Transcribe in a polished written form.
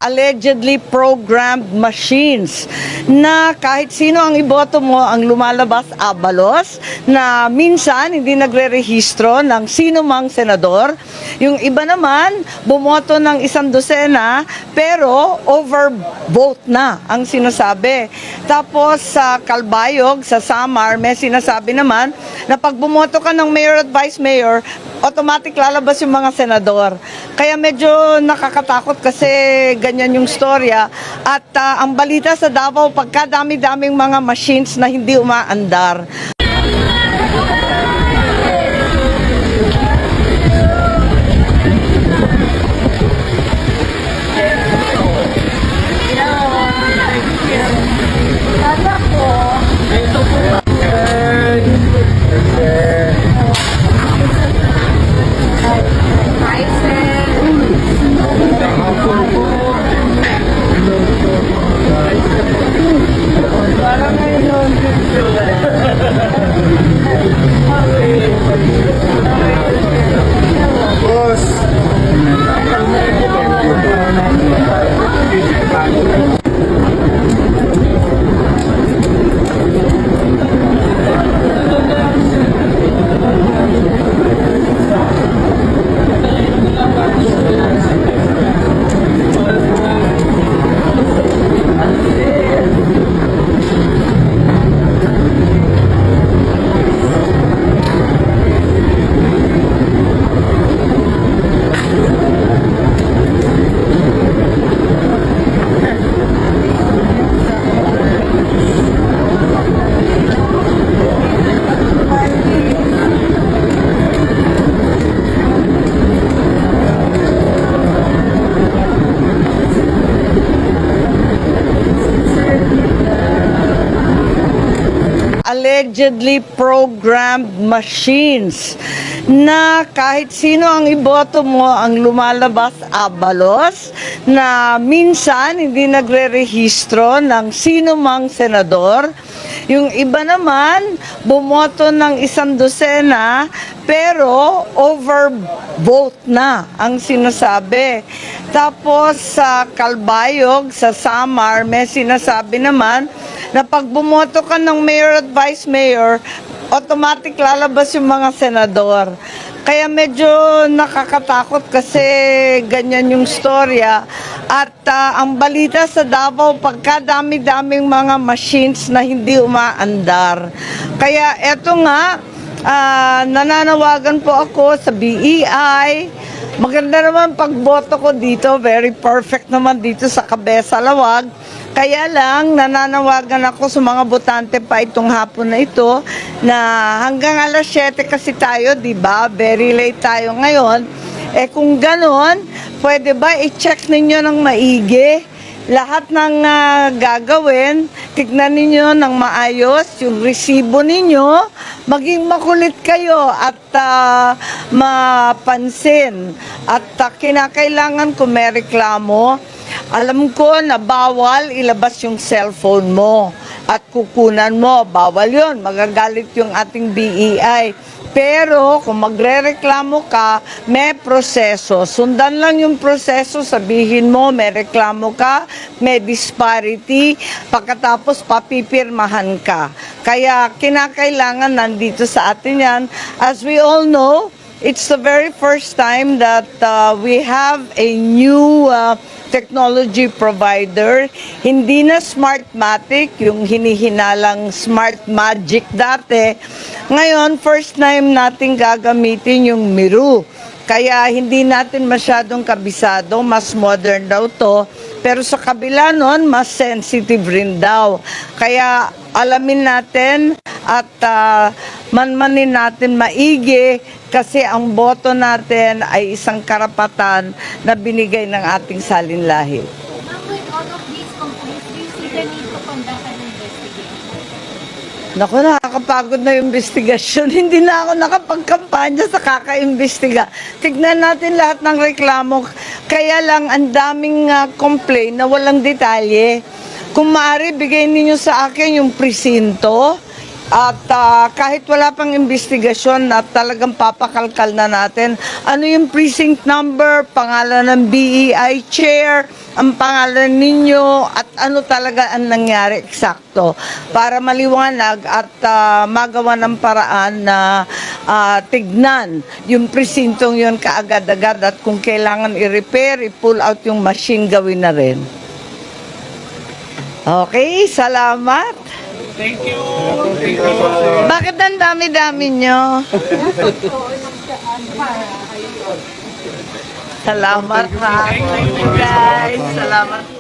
allegedly programmed machines na kahit sino ang iboto mo ang lumalabas abalos na minsan hindi nagre-rehistro ng sino mang senador. Yung iba naman bumoto ng 100 pero overvote na ang sinasabi. Tapos sa Calbayog, sa Samar, may sinasabi naman na pag bumoto ka ng mayor at vice mayor, automatic lalabas yung mga senador. Kaya medyo nakakatakot kasi ganyan yung storya. At ang balita sa Davao, pagkadami-daming mga machines na hindi umaandar. Allegedly programmed machines na kahit sino ang iboto mo ang lumalabas abalos na minsan hindi nagre-rehistro ng sino mang senador. Yung iba naman bumoto ng 100 pero overvote na ang sinasabi. Tapos sa Calbayog, sa Samar, may sinasabi naman na pag bumoto ka ng mayor at vice mayor, automatic lalabas yung mga senador. Kaya medyo nakakatakot kasi ganyan yung storya. At ang balita sa Davao, pagkadami-daming mga machines na hindi umaandar. Kaya eto nga, nananawagan po ako sa BEI. Maganda naman pagboto ko dito, very perfect naman dito sa Cabeza, Lawag. Kaya lang, nananawagan ako sa mga botante pa itong hapon na ito na hanggang alas 7 kasi tayo, di ba? Very late tayo ngayon. Eh kung ganon, pwede ba i-check ninyo ng maigi lahat ng gagawin, tignan ninyo ng maayos yung resibo ninyo, maging makulit kayo at mapansin. At kinakailangan kung may reklamo, alam ko na bawal ilabas yung cellphone mo at kukunan mo. Bawal yun. Magagalit yung ating BEI. Pero kung magre-reklamo ka, may proseso. Sundan lang yung proseso, sabihin mo, may reklamo ka, may disparity, pagkatapos papipirmahan ka. Kaya kinakailangan nandito sa atin yan. As we all know, it's the very first time that we have a new technology provider. Hindi na Smartmatic, yung hinihinalang Smart Magic dati. Ngayon, first time natin gagamitin yung Miru. Kaya hindi natin masyadong kabisado, mas modern daw to. Pero sa kabila nun, mas sensitive rin daw. Kaya alamin natin at manmanin natin maigi kasi ang boto natin ay isang karapatan na binigay ng ating salinlahi. Ma'am, with all of these complaints, do you see the need to conduct an investigation? Naku, nakakapagod na yung investigasyon. Hindi na ako nakapagkampanya sa kaka-imbestiga. Tignan natin lahat ng reklamo. Kaya lang, ang daming complaint na walang detalye. Kung maaari, bigay ninyo sa akin yung presinto, At kahit wala pang investigasyon at talagang papakalkal na natin, ano yung precinct number, pangalan ng BEI chair, ang pangalan ninyo, at ano talaga ang nangyari eksakto para maliwanag at magawa ng paraan na tignan yung presintong yun kaagad-agad at kung kailangan i-repair, i-pull out yung machine, gawin na rin. Okay, salamat. Thank you. Bakit ang dami-dami nyo? Salamat ha. Thank you guys. Salamat.